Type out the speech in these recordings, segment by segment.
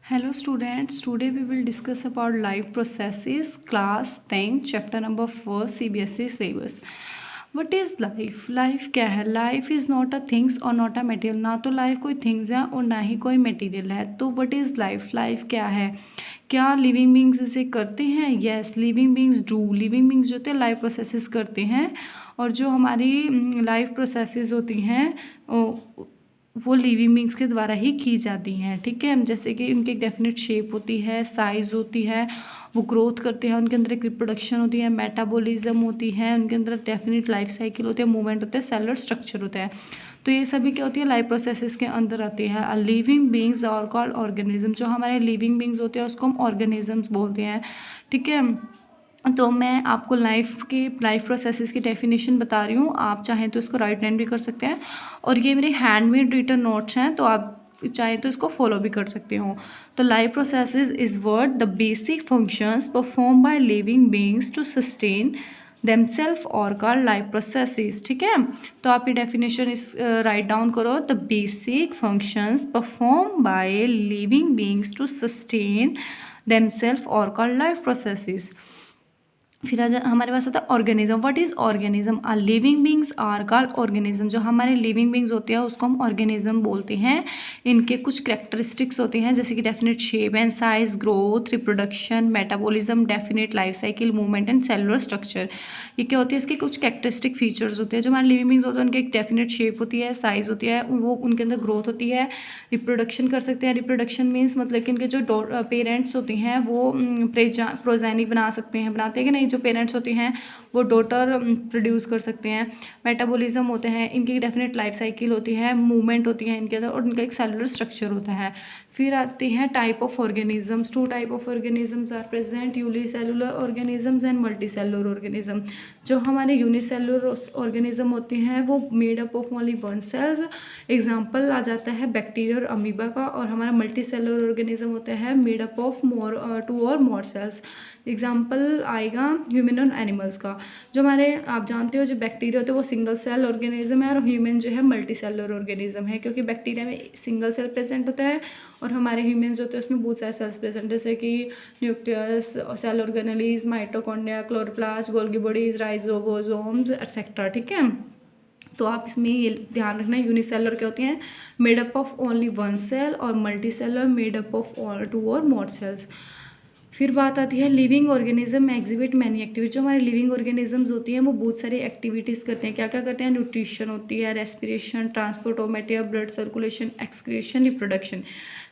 Hello students, today we will discuss about life processes, class 10, chapter number 4, CBSE syllabus. What is life? Life क्या है? Life is not a things और not a material. ना तो life कोई things है और ना ही कोई material है. तो what is life? Life क्या है? क्या लिविंग बींग्स इसे करते हैं? Yes, living beings do. Living beings जो होते हैं लाइफ प्रोसेसेस करते हैं, और जो हमारी लाइफ प्रोसेसेस होती हैं वो लिविंग बींग्स के द्वारा ही की जाती हैं. ठीक है, जैसे कि उनकी एक डेफिनेट शेप होती है, साइज़ होती है, वो ग्रोथ करते हैं, उनके अंदर एक रिप्रोडक्शन होती है, मेटाबॉलिज्म होती है, उनके अंदर डेफिनेट लाइफ साइकिल होती है, मूवमेंट होता है, सेलुलर स्ट्रक्चर होता है. तो ये सभी क्या होती है? लाइफ प्रोसेसेस के अंदर आती है. लिविंग बींग्स और कॉल्ड ऑर्गेनिज्म. जो हमारे लिविंग बींग्स होते हैं उसको हम ऑर्गेनिजम्स बोलते हैं. ठीक है, तो मैं आपको लाइफ प्रोसेसेस की डेफिनेशन बता रही हूँ. आप चाहें तो इसको राइट हैंड भी कर सकते हैं, और ये मेरे हैंडमेड रिटन नोट्स हैं, तो आप चाहें तो इसको फॉलो भी कर सकते हो. तो life processes is word the basic functions perform by living beings to sustain themselves और कॉल्ड लाइफ प्रोसेसेस. ठीक है, तो आप ये डेफिनेशन इस राइट डाउन करो. The basic functions perform by living beings to sustain themselves और कॉल्ड लाइफ प्रोसेसेस. फिर हमारे पास आता है organism. What is organism? Are living beings are called organism. जो हमारे लिविंग बींग्स होते हैं उसको हम ऑर्गेनिज्म बोलते हैं. इनके कुछ कैरेक्टरिस्टिक्स होते हैं, जैसे कि definite shape and size, growth, reproduction, metabolism, definite life cycle, movement and cellular structure. ये क्या होती है? इसके कुछ कैरेक्टरिस्टिक फीचर्स होते हैं. जो हमारे लिविंग बींग्स होते हैं उनकी एक डेफिनेट शेप होती है, साइज होती है, वो उनके अंदर ग्रोथ होती है, रिप्रोडक्शन कर सकते हैं. रिप्रोडक्शन मीन्स मतलब कि उनके जो पेरेंट्स होते हैं वो प्रोजेनी बना सकते हैं, बनाते हैं कि नहीं, जो पेरेंट्स होते हैं वो डॉटर प्रोड्यूस कर सकते हैं. मेटाबॉलिज्म होते हैं, इनकी डेफिनेट लाइफ साइकिल होती है, मूवमेंट होती है इनके अंदर, और उनका एक सेलुलर स्ट्रक्चर होता है. फिर आते हैं type of organisms. 2 type of organisms are present, unicellular organisms and multicellular organism. जो हमारे यूनिसेलुलर ऑर्गेनिज्म होते हैं वो made up of only 1 cells. Example आ जाता है बैक्टीरिया और अमीबा का. और हमारा मल्टीसेलुलर ऑर्गेनिज्म होता है मेड अप ऑफ 2 और मोर सेल्स. एग्जाम्पल आएगा ह्यूमन और एनिमल्स का. जो हमारे आप जानते हो जो बैक्टीरिया होते हैं वो सिंगल सेल ऑर्गेनिज्म है, और ह्यूमन जो है मल्टी सेलुलर ऑर्गेनिज्म है, क्योंकि बैक्टीरिया में सिंगल सेल प्रेजेंट होता है और हमारे ह्यूमन्स होते हैं उसमें बहुत सारे सेल्स प्रेजेंट, जैसे कि nucleus, cell organelles, mitochondria, chloroplast, Golgi bodies, ribosomes etcetera. ठीक है, तो आप इसमें ये ध्यान रखना, यूनिसेलुलर क्या होती हैं? Made up of only 1 cell, और multi cellular made up of 2 और मोर सेल्स. फिर बात आती है living organism exhibit many activity. जो हमारे लिविंग ऑर्गेनिजम्स होती हैं वो बहुत सारी एक्टिविटीज़ करते हैं. क्या क्या करते हैं? न्यूट्रिशन होती है, respiration, transport of material, blood circulation, excretion, reproduction.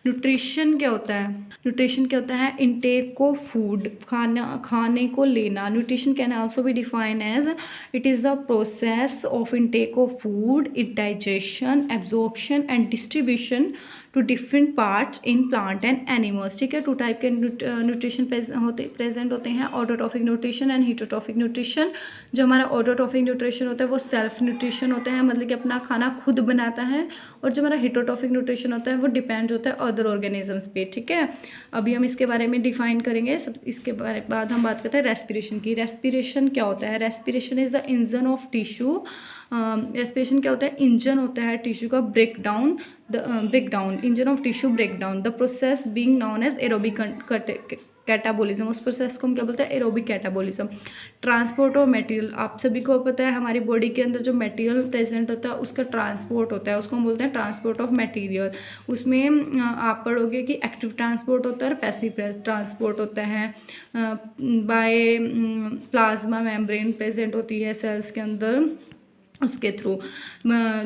Nutrition क्या होता है? न्यूट्रिशन क्या होता है? इनटेक ऑफ फूड, खाने को लेना. Nutrition can also be define as it is the process of intake of food, it digestion, absorption and distribution to different parts in plant and animals. ठीक है, 2 टाइप के nutrition present होते हैं, autotrophic nutrition and heterotrophic nutrition. जो हमारा autotrophic nutrition होता है वो सेल्फ न्यूट्रिशन होता है, मतलब कि अपना खाना खुद बनाता है. और जो हमारा हीटोट्रॉफिक न्यूट्रिशन होता है वो डिपेंड होता है अदर ऑर्गेनिजम्स पे. ठीक है, अभी हम इसके बारे में डिफाइन करेंगे. इसके बाद हम बात करते हैं रेस्पिरेशन की. रेस्पिरेशन क्या होता है? Respiration is the engine of tissue. Respiration क्या होता है? इंजन होता है टिश्यू का breakdown, engine of tissue breakdown. The process being known as aerobic catabolism. उस प्रोसेस को हम क्या बोलते हैं? Aerobic catabolism. Transport of material. आप सभी को पता है हमारी बॉडी के अंदर जो मटेरियल प्रेजेंट होता है उसका ट्रांसपोर्ट होता है, उसको हम बोलते हैं ट्रांसपोर्ट ऑफ मटेरियल. उसमें आप पढ़ोगे कि एक्टिव ट्रांसपोर्ट होता है और पैसिव ट्रांसपोर्ट होता है. बाय प्लाज्मा मेम्ब्रेन प्रेजेंट होती है सेल्स के अंदर, उसके थ्रू.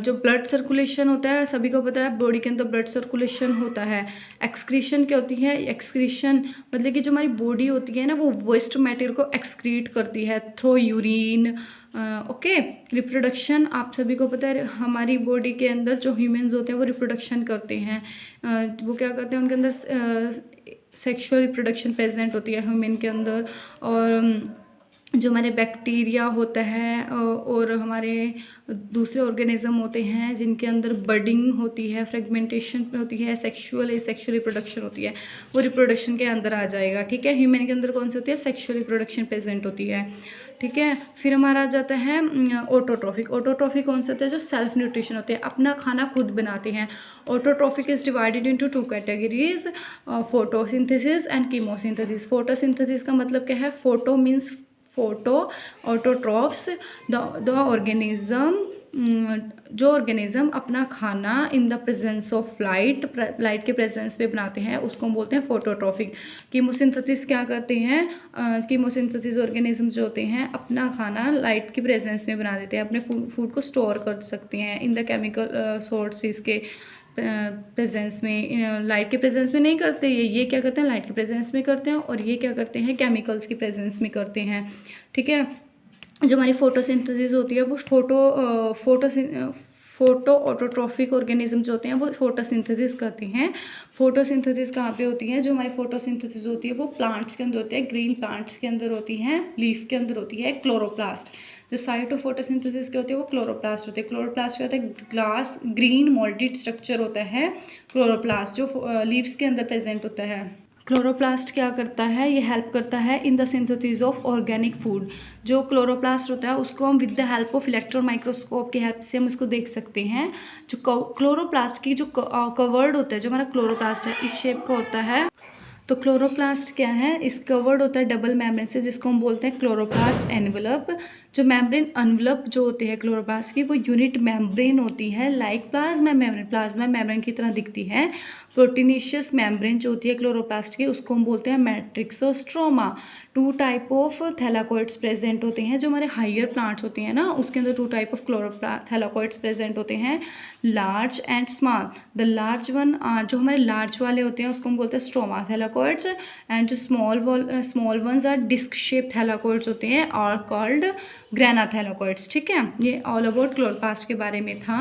जो ब्लड सर्कुलेशन होता है सभी को पता है बॉडी के अंदर ब्लड सर्कुलेशन होता है. एक्सक्रीशन क्या होती है? एक्सक्रीशन मतलब कि जो हमारी बॉडी होती है ना वो वेस्ट मटेरियल को एक्सक्रीट करती है थ्रू यूरिन. ओके. रिप्रोडक्शन आप सभी को पता है हमारी बॉडी के अंदर जो ह्यूमन्स होते हैं वो रिप्रोडक्शन करते हैं. वो क्या करते हैं? उनके अंदर सेक्सुअल रिप्रोडक्शन प्रेजेंट होती है ह्यूमन के अंदर. और जो हमारे बैक्टीरिया होता है और हमारे दूसरे ऑर्गेनिज्म होते हैं जिनके अंदर बडिंग होती है, फ्रेगमेंटेशन होती है, सेक्सुअल एसेक्सुअल रिप्रोडक्शन होती है, वो रिप्रोडक्शन के अंदर आ जाएगा। ठीक है, ह्यूमन के अंदर कौन सी होती है? सेक्सुअल रिप्रोडक्शन प्रेजेंट होती है। ठीक है, फिर हमारा आ जाता है ऑटोट्रॉफिक। ऑटोट्रॉफिक कौन सा होता है? जो सेल्फ न्यूट्रिशन होते हैं, अपना खाना खुद बनाते हैं। Autotrophic is divided into 2 categories, photosynthesis and chemosynthesis. Photosynthesis का मतलब क्या है? Photo means photo, autotrophs the organism, जो ऑर्गेनिज्म अपना खाना इन द प्रेजेंस ऑफ लाइट के प्रेजेंस में बनाते हैं उसको हम बोलते हैं फोटोट्रॉफिक। कीमोसिंथेसिस क्या करते हैं? कीमोसिंथेसिस ऑर्गेनिज्म जो होते हैं अपना खाना लाइट के प्रेजेंस में बना देते हैं, अपने फूड को स्टोर कर सकते हैं इन द केमिकल सोर्सेज के प्रेजेंस में। लाइट के प्रेजेंस में नहीं करते ये क्या करते हैं? लाइट के प्रेजेंस में करते हैं, और ये क्या करते हैं? केमिकल्स की प्रेजेंस में करते हैं। ठीक है, जो हमारी फोटोसिंथेसिस होती है वो फोटो ऑटोट्रॉफिक ऑर्गेनिज्म जो होते हैं वो फोटोसिंथेसिस करते हैं। फोटोसिंथेसिस कहाँ पे होती है? जो हमारी फोटोसिंथेसिस होती है वो प्लांट्स के अंदर होती है, ग्रीन प्लांट्स के अंदर होती है, लीफ के अंदर होती है, क्लोरोप्लास्ट। जो साइट ऑफ फोटोसिंथेसिस के होते हैं वो क्लोरोप्लास्ट होते हैं। क्लोरोप्लास्ट क्या होता है? ग्लास ग्रीन मोल्टेड स्ट्रक्चर होता है क्लोरोप्लास्ट, जो लीव्स के अंदर प्रेजेंट होता है। क्लोरोप्लास्ट क्या करता है? ये हेल्प करता है in the synthesis of organic food. जो क्लोरोप्लास्ट होता है उसको हम with the help of electron microscope की हेल्प से हम इसको देख सकते हैं। जो क्लोरोप्लास्ट की जो कवर्ड होता है, जो हमारा क्लोरोप्लास्ट है इस शेप का होता है। तो क्लोरोप्लास्ट क्या है? इस कवर्ड होता है डबल मेम्ब्रेन से, जिसको हम बोलते हैं क्लोरोप्लास्ट एनवलप। जो मेम्ब्रेन एनवलप जो होते हैं क्लोरोप्लास्ट की वो यूनिट मेम्ब्रेन होती है, like plasma membrane, plasma membrane की तरह दिखती है। प्रोटीनेशियस मेम्ब्रेन जो होती है क्लोरोप्लास्ट की उसको हम बोलते हैं मैट्रिक्स और स्ट्रोमा। 2 टाइप ऑफ थैलाकोइड्स प्रेजेंट होते हैं। जो हमारे हायर प्लांट्स होते हैं ना उसके अंदर 2 टाइप ऑफ थैलाकोइड्स प्रेजेंट होते हैं, large and small. The large one, जो हमारे लार्ज वाले होते हैं उसको हम बोलते हैं स्ट्रोमा थैलाकोइड्स, एंड जो small ones are disc shape thylakoids होते हैं और कॉल्ड ग्रेना थैलाकोइड्स। ठीक है, ये ऑल अबाउट क्लोरोप्लास्ट के बारे में था,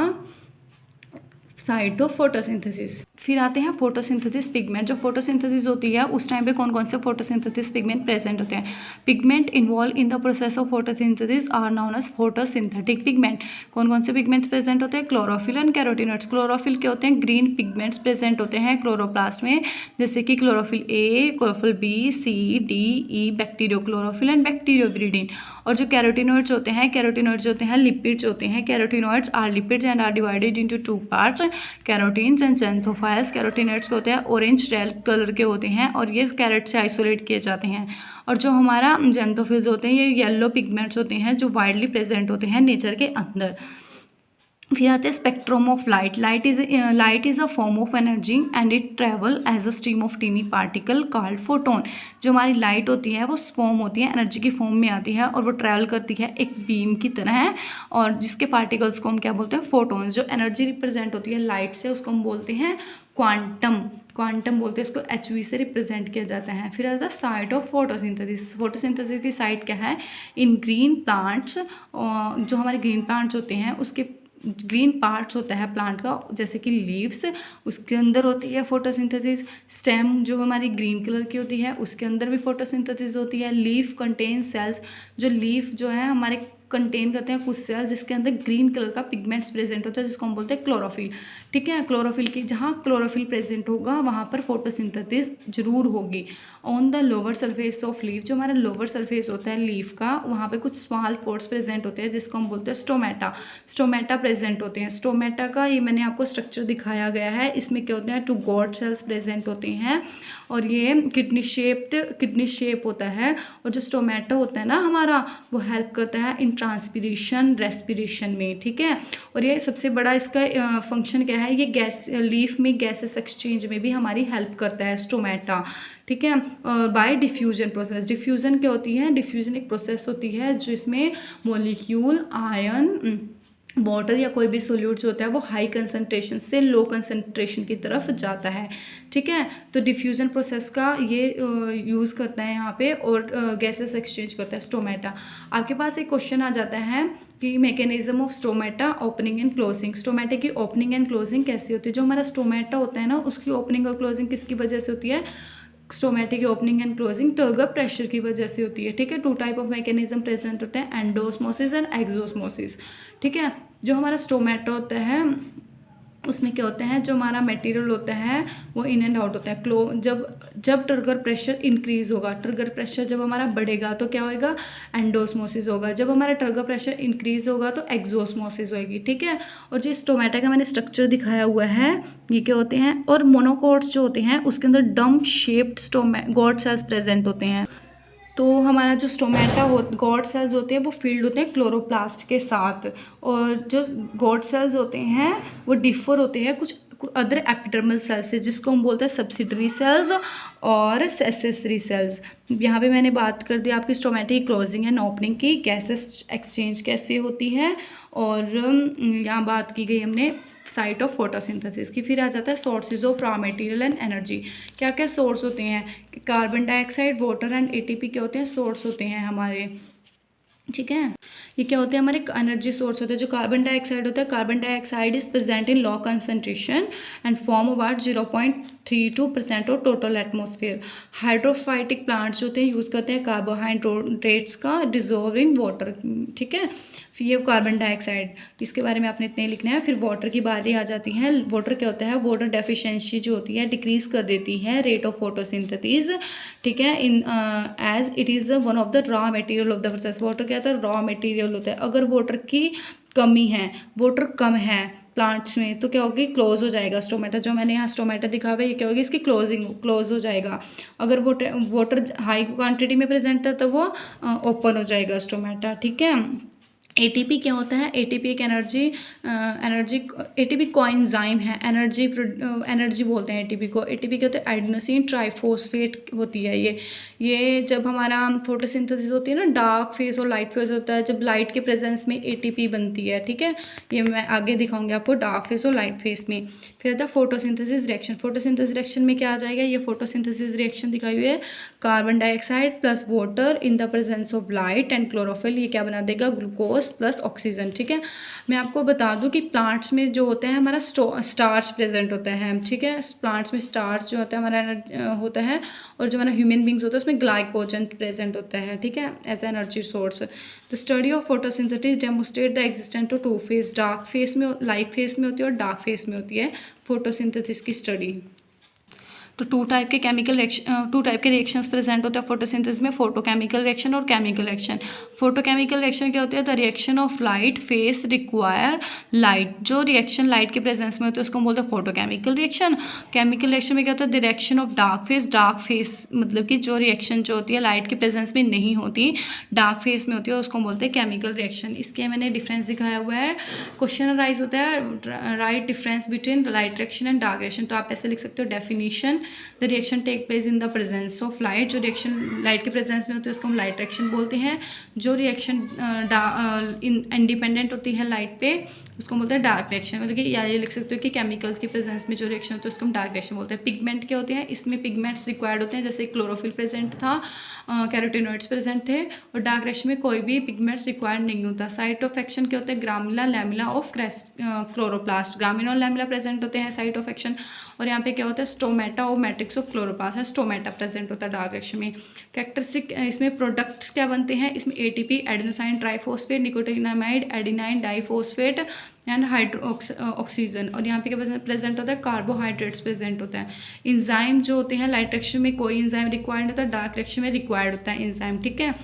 साइट ऑफ फोटोसिंथेसिस। फिर आते हैं फोटोसिंथेसिस पिगमेंट। जो फोटोसिंथेसिस होती है उस टाइम पे कौन कौन से फोटोसिंथेसिस पिगमेंट प्रेजेंट होते हैं? Pigment involve in the process of photosynthesis are known as photosynthetic pigment. कौन कौन से पिगमेंट्स प्रेजेंट होते हैं? Chlorophyll and carotenoids. क्लोरोफिल के होते हैं ग्रीन पिगमेंट्स प्रेजेंट होते हैं क्लोरोप्लास्ट में, जैसे कि chlorophyll A, chlorophyll B, C, D, E, bacterio chlorophyll and bacterioviridin. और जो कैरोटीनॉइड्स होते हैं, कैरोटीनॉइड्स होते हैं लिपिड्स होते हैं। Carotenoids are lipids and are divided into 2 parts, carotenes and xanthophylls. Carotenoids होते हैं ऑरेंज रेड कलर के होते हैं और ये कैरेट से आइसोलेट किए जाते हैं। और जो हमारा ज़ैंथोफिल्स होते हैं ये येलो पिगमेंट्स होते हैं जो वाइडली प्रेजेंट होते हैं नेचर के अंदर। फिर आते हैं spectrum of light. Light is a form of energy and it travel as a stream of tiny particle called photon. जो हमारी लाइट होती है वो फॉर्म होती है, एनर्जी की फॉर्म में आती है और वो ट्रैवल करती है एक बीम की तरह है, और जिसके पार्टिकल्स को हम क्या बोलते हैं? फोटोन्स। जो एनर्जी रिप्रेजेंट होती है लाइट से उसको हम बोलते हैं क्वांटम बोलते हैं, इसको HV से रिप्रेजेंट किया जाता है। फिर as the site of photosynthesis. Photosynthesis की साइट क्या है? In green plants. जो हमारे ग्रीन प्लांट्स होते हैं उसके ग्रीन पार्ट्स होता है प्लांट का, जैसे कि लीव्स, उसके अंदर होती है फोटोसिंथेसिस। स्टेम जो हमारी ग्रीन कलर की होती है उसके अंदर भी फोटोसिंथेसिस होती है। Leaf contain cells. जो लीफ जो है हमारे कंटेन करते हैं कुछ सेल्स जिसके अंदर ग्रीन कलर का पिगमेंट्स प्रेजेंट होता है, जिसको हम बोलते हैं क्लोरोफिल। ठीक है, क्लोरोफिल की जहाँ क्लोरोफिल प्रेजेंट होगा वहाँ पर फोटोसिंथेसिस जरूर होगी। On the lower surface of leaf. जो हमारा लोअर सरफेस होता है लीफ का वहाँ पे कुछ स्मॉल पोर्स प्रेजेंट होते हैं जिसको हम बोलते हैं स्टोमेटा। स्टोमेटा प्रेजेंट होते हैं। स्टोमेटा का ये मैंने आपको स्ट्रक्चर दिखाया गया है। इसमें क्या होते हैं? 2 गॉड सेल्स प्रेजेंट होते हैं और ये किडनी शेप होता है। और जो स्टोमेटा होता है ना हमारा वो हेल्प करता है इन ट्रांसपिरेशन रेस्पिरेशन में। ठीक है, और ये सबसे बड़ा इसका फंक्शन क्या है? ये गैस लीफ में गैसेस एक्सचेंज में भी हमारी हेल्प करता है स्टोमेटा। ठीक है, बाय डिफ्यूजन प्रोसेस। डिफ्यूजन क्या होती है? डिफ्यूजन एक प्रोसेस होती है जिसमें मॉलिक्यूल आयन वाटर या कोई भी सोल्यूट जो होता है वो हाई कंसनट्रेशन से लो कंसनट्रेशन की तरफ जाता है। ठीक है, तो डिफ्यूजन प्रोसेस का ये यूज़ करता है यहाँ पे, और गैसेस एक्सचेंज करता है स्टोमेटा। आपके पास एक क्वेश्चन आ जाता है कि mechanism of stomata opening and closing. Stomata की ओपनिंग एंड क्लोजिंग कैसी होती है? जो हमारा स्टोमेटा होता है ना उसकी ओपनिंग और क्लोजिंग किसकी वजह से होती है? स्टोमेटा की opening and closing turgor pressure की वजह से होती है, ठीक है। 2 टाइप ऑफ मैकेनिज्म प्रेजेंट होते हैं, एंडोस्मोसिस एंड एक्सोस्मोसिस, ठीक है। जो हमारा स्टोमेटा होता है उसमें क्या होता है, जो हमारा मटेरियल होता है वो इन एंड आउट होता है। जब ट्रिगर प्रेशर इंक्रीज होगा, ट्रिगर प्रेशर जब हमारा बढ़ेगा तो क्या होएगा, एंडोस्मोसिस होगा। जब हमारा ट्रिगर प्रेशर इंक्रीज होगा तो एक्सोस्मोसिस होएगी, ठीक है। और जो स्टोमेटा का मैंने स्ट्रक्चर दिखाया हुआ है ये क्या होते हैं, और मोनोकॉट्स जो होते हैं उसके अंदर डम शेप्ड गॉड सेल्स प्रेजेंट होते हैं। तो हमारा जो स्टोमेटा गॉड सेल्स होते हैं वो फील्ड होते हैं क्लोरोप्लास्ट के साथ, और जो गॉड सेल्स होते हैं वो डिफर होते हैं कुछ अदर एपिडर्मल सेल्स से, जिसको हम बोलते हैं सब्सिडरी सेल्स और सेसेसरी सेल्स। यहाँ पे मैंने बात कर दी आपकी स्टोमेटा की क्लोजिंग एंड ओपनिंग की, गैसेस एक्सचेंज कैसे होती है, और यहाँ बात की गई हमने साइट ऑफ फोटोसिंथेसिस की। फिर आ जाता है sources of raw material and energy. क्या क्या सोर्स होते हैं, carbon dioxide, water and ATP क्या होते हैं, सोर्स होते हैं हमारे, ठीक है। ये क्या होते हैं, हमारे एनर्जी सोर्स होते हैं। जो कार्बन डाइऑक्साइड होता है, carbon dioxide is present in low concentration and form about 0.32% of total atmosphere. Hydrophytic plants होते हैं यूज़ करते हैं कार्बोहाइड्रेट्स का डिजोल्व इन वाटर, ठीक है। फिर ये कार्बन डाइऑक्साइड, इसके बारे में आपने इतने लिखना है। फिर वाटर की बारी आ जाती है। वाटर क्या होता है, वाटर डेफिशिएंसी जो होती है डिक्रीज कर देती है रेट ऑफ फोटोसिंथेसिस, ठीक है। In as it is one of the raw material of the process. Water क्या होता है, रॉ मटेरियल होता है। अगर वाटर की कमी है, वाटर कम है प्लांट्स में, तो क्या होगी, क्लोज हो जाएगा स्टोमेटा। जो मैंने यहाँ स्टोमेटा दिखा हुआ है ये क्या होगी, इसकी क्लोज हो जाएगा। अगर वाटर हाई क्वांटिटी में प्रेजेंट है तो वो ओपन हो जाएगा स्टोमेटा, ठीक है। एटीपी क्या होता है, एटीपी एक एटीपी कोएंजाइम है, एनर्जी बोलते हैं एटीपी को। एटीपी क्या होता है, एडेनोसिन ट्राइफॉस्फेट होती है ये जब हमारा फोटोसिंथेसिस होती है ना, डार्क फेस और लाइट फेस होता है, जब लाइट के प्रेजेंस में एटीपी बनती है, ठीक है। ये मैं आगे दिखाऊंगी आपको डार्क फेस और लाइट फेस में। फिर आता है फोटोसिंथेसिस रिएक्शन। फोटोसिंथेसिस रिएक्शन में क्या आ जाएगा, ये फोटोसिंथेसिस रिएक्शन दिखाई हुई है, carbon dioxide plus water in the presence of light and chlorophyll, ये क्या बना देगा, ग्लूकोज प्लस ऑक्सीजन, ठीक है। मैं आपको बता दूं कि प्लांट्स में जो होता है हमारा स्टार्च प्रेजेंट होता है, ठीक है। प्लांट्स में स्टार्च जो होता है हमारा होता है, और जो हमारा ह्यूमन बींग्स होता है उसमें ग्लाइकोजन प्रेजेंट होता है, ठीक है, as energy source. The study of photosynthesis demonstrate the existence of 2 phase, dark phase में, लाइट फेस में होती है और डार्क फेस में होती है फोटोसिंथेसिस की स्टडी। तो 2 टाइप के रिएक्शंस प्रेजेंट होते हैं फोटोसिंथेसिस में, फोटोकेमिकल रिएक्शन और केमिकल रिएक्शन। फोटोकेमिकल रिएक्शन क्या होती है, the reaction of light face require light. जो रिएक्शन लाइट के प्रेजेंस में होती है उसको बोलते हैं फोटोकेमिकल रिएक्शन। केमिकल रिएक्शन में क्या होता है, the reaction of dark face मतलब कि जो रिएक्शन जो होती है लाइट के प्रेजेंस में नहीं होती, डार्क फेस में होती है, उसको बोलते हैं केमिकल रिएक्शन। इसके मैंने डिफरेंस दिखाया हुआ है। क्वेश्चन राइज होता है, write difference between light reaction and dark reaction. तो आप ऐसे लिख सकते हो, definition, the reaction take place in the presence of light. जो रिएक्शन लाइट के प्रेजेंस में होती है उसको हम लाइट रिएक्शन बोलते हैं। जो रिएक्शन इंडिपेंडेंट होती है लाइट पे उसको बोलते हैं डार्क रिएक्शन। मतलब कि या ये लिख सकते हो कि केमिकल्स के प्रेजेंस में जो रिएक्शन होती है उसको हम डार्क रिएक्शन बोलते हैं। पिगमेंट क्या होते हैं, इसमें पिगमेंट्स रिक्वायर्ड होते हैं, जैसे क्लोरोफिल प्रेजेंट था, कैरोटिनॉइड्स प्रेजेंट थे, और डार्क रिएक्शन में कोई भी पिगमेंट्स रिक्वायर्ड नहीं होता। साइट ऑफ एक्शन क्या होता है, ग्रामिला लैमिला ऑफ क्लोरोप्लास्ट, ग्रामिना और लैमिला प्रेजेंट होते हैं साइट ऑफ एक्शन। और यहाँ पे क्या होता है, स्टोमेटा और मैट्रिक्स ऑफ क्लोरोप्लास्ट है, स्टोमेटा प्रेजेंट होता है डार्क रिएक्शन में। कैरेक्टरिस्टिक इसमें प्रोडक्ट्स क्या बनते हैं, इसमें ATP, adenosine triphosphate, nicotinamide, adenine diphosphate and oxygen. और यहाँ पे क्या प्रेजेंट होता है, कार्बोहाइड्रेट्स प्रेजेंट होता है। इंजाइम जो होते हैं लाइट रिएक्शन में कोई इंजाइम रिक्वायर्ड होता है, डार्क रिएक्शन में रिक्वायर्ड होता है इंजाइम, ठीक है।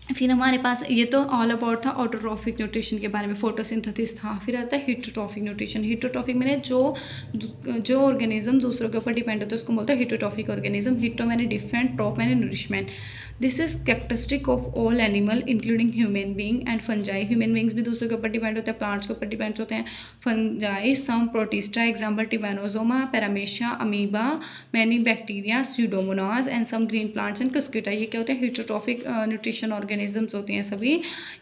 फिर हमारे पास ये तो ऑल अबाउट था ऑटोट्रॉफिक न्यूट्रिशन के बारे में, फोटोसिंथेसिस था। फिर आता है हिटोट्रॉफिक न्यूट्रिशन। हिटोट्रॉफिक मैंने जो ऑर्गेनिज्म दूसरों के ऊपर डिपेंड होता है उसको बोलते हैं हिटोट्रॉफिक ऑर्गेनिज्म। हिटो मैंने डिफरेंट, ट्रॉप मैंने nourishment. This is characteristic of all animal including human being and fungi. Human beings भी दूसरों के ऊपर डिपेंड होते हैं, प्लांट्स के ऊपर डिपेंड होते हैं। Fungi, some protista, example trypanosoma, paramecia, amoeba, many bacteria, pseudomonas and some green plants and cuscuta. ये क्या होते हैं, हिटोट्रॉफिक न्यूट्रिशन ऑर्गेनिजम्स होते हैं सभी।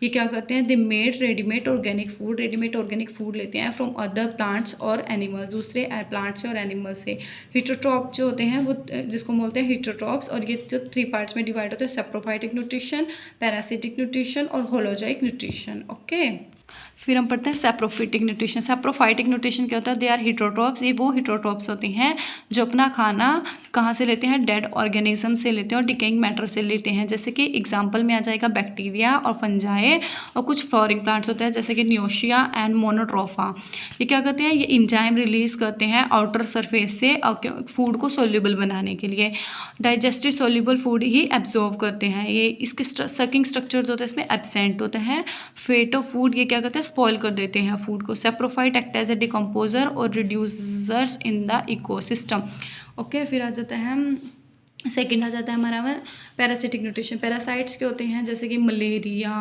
ये क्या करते हैं, they made readymade organic food, readymade organic food लेते हैं फ्रॉम अदर प्लांट्स और एनिमल्स, दूसरे प्लांट्स से और एनिमल्स से। हिटोट्रॉप जो होते हैं वो जिसको बोलते हैं हिटोट्रॉप्स, और ये जो 3 पार्ट्स में डिवाइड होते हैं, सेप्रोफाइटिक न्यूट्रिशन, पैरासिटिक न्यूट्रिशन और होलोजोइक न्यूट्रिशन, ओके। फिर हम पढ़ते हैं सेप्रोफिटिक न्यूट्रिशन। सेप्रोफाइटिक न्यूट्रिशन क्या होता है, दे आर हिटोट्रॉप्स। ये वो हिटोट्रॉप्स होती हैं जो अपना खाना कहाँ से लेते हैं, डेड ऑर्गेनिज्म से लेते हैं और डिकेइंग मैटर से लेते हैं। जैसे कि एग्जांपल में आ जाएगा बैक्टीरिया और फंजाई, और कुछ फ्लोरिंग प्लांट्स होते हैं जैसे कि नियोशिया एंड मोनोट्रोफा। ये क्या करते हैं, ये इंजाइम रिलीज करते हैं आउटर सरफेस से फूड को सोल्यूबल बनाने के लिए। डाइजेस्टेड सोल्यूबल फूड ही एब्जॉर्व करते हैं। ये इसके सकिंग स्ट्रक्चर जो होता है इसमें एब्सेंट होता है। फेट ऑफ फूड, ये क्या करते हैं, स्पॉइल कर देते हैं फूड को। Saprophyte act as a decomposer और reducers in the ecosystem. Okay, फिर आ जाता है सेकंड, आ जाता है हमारा पैरासिटिक न्यूट्रिशन। पैरासाइट्स के होते हैं जैसे कि मलेरिया,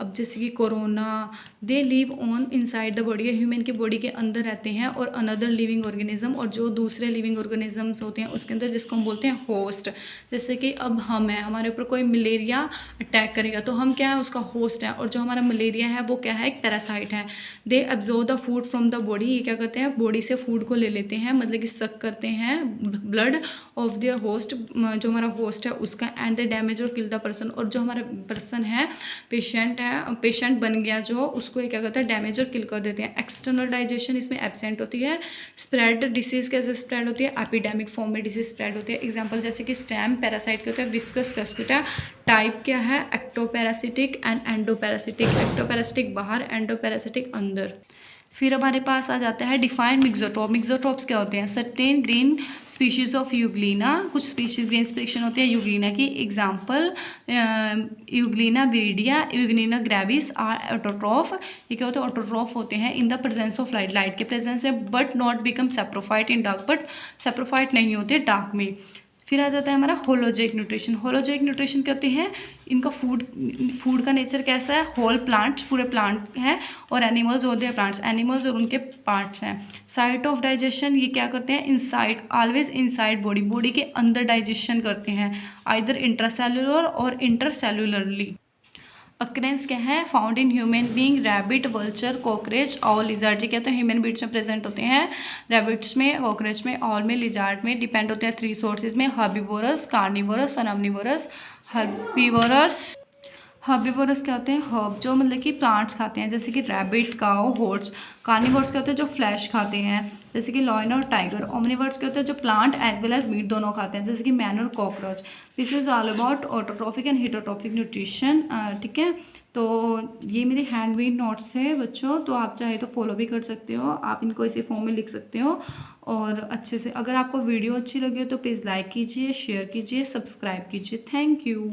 अब जैसे कि corona, they live on inside the body, human की बॉडी के अंदर रहते हैं और अनदर लिविंग ऑर्गेनिज्म, और जो दूसरे लिविंग ऑर्गेनिजम्स होते हैं उसके अंदर, जिसको हम बोलते हैं होस्ट। जैसे कि अब हम हैं, हमारे ऊपर कोई मलेरिया अटैक करेगा तो हम क्या है, उसका होस्ट है, और जो हमारा मलेरिया है वो क्या है, एक पैरासाइट है। They absorb the food from the body, ये क्या करते हैं, बॉडी से फूड को ले लेते हैं, मतलब कि सक करते हैं ब्लड ऑफ देयर होस्ट, जो हमारा होस्ट है उसका, एंड दे डैमेज और किल द पर्सन, और जो हमारा पर्सन है, पेशेंट बन गया जो, उसको ये क्या करता है, डैमेज और किल कर देते हैं। एक्सटर्नल डाइजेशन इसमें एब्सेंट होती है। स्प्रेड, डिसीज कैसे स्प्रेड होती है, एपिडेमिक फॉर्म में डिसीज स्प्रेड होती है। एग्जांपल जैसे कि स्टैम पैरासाइट के होते हैं, विस्कस कस्कुटा। टाइप क्या है, एक्टोपैरासिटिक एंड एंडोपैरासिटिक। एक्टोपैरासिटिक बाहर, एंडोपैरासिटिक अंदर। फिर हमारे पास आ जाता है डिफाइंड मिक्सोट्रॉप। मिक्सोट्रॉप्स क्या होते हैं, certain green species of euglena, कुछ स्पीशीज ग्रीन स्पीशीज होती है यूग्लिना की। Example euglena viridis, euglena gracilis are autotroph. ये क्या होते हैं, ऑटोट्रॉफ होते हैं in the presence of light, light के प्रेजेंस है, but not become saprophyte in dark, but saprophyte नहीं होते डार्क में। फिर आ जाता है हमारा होलोजोइक न्यूट्रिशन। होलोजोइक न्यूट्रिशन क्या होते हैं, इनका फूड का नेचर कैसा है, होल प्लांट्स, पूरे प्लांट हैं, और एनिमल्स होते हैं, प्लांट्स एनिमल्स और उनके पार्ट्स हैं। साइट ऑफ डाइजेशन, ये क्या करते हैं, inside, always inside body, body के अंदर डाइजेशन करते हैं, आइदर इंट्रासेल्युलर और इंटरसेल्युलरली। अक्रेंस क्या है, found in human being, rabbit, vulture, cockroach, all, lizard. ये क्या होते हैं, ह्यूमन बीट्स में प्रेजेंट होते हैं, रैबिट्स में, कॉकरेच में, ऑल में, लिजार्ड में। डिपेंड होते हैं 3 सोर्सेज में, हर्बीवोरस, कार्निवोरस और ऑमनीवोरस। हर्बीवोरस क्या होते हैं, हर्ब जो मतलब कि प्लांट्स खाते हैं, जैसे कि रैबिट, काओ, हॉर्स। कार्निवोरस क्या होते हैं, जो फ्लैश खाते हैं, जैसे कि लॉयन और टाइगर। ओमनिवोरस क्या होते हैं, जो plant as well as meat दोनों खाते हैं, जैसे कि मैन और cockroach. This is all about autotrophic and heterotrophic nutrition. ठीक है, तो ये मेरे हैंडमेड नोट्स है बच्चों, तो आप चाहे तो फॉलो भी कर सकते हो, आप इनको इसी फॉर्म में लिख सकते हो। और अच्छे से, अगर आपको वीडियो अच्छी लगी हो तो प्लीज़ लाइक कीजिए, शेयर कीजिए, सब्सक्राइब कीजिए। Thank you.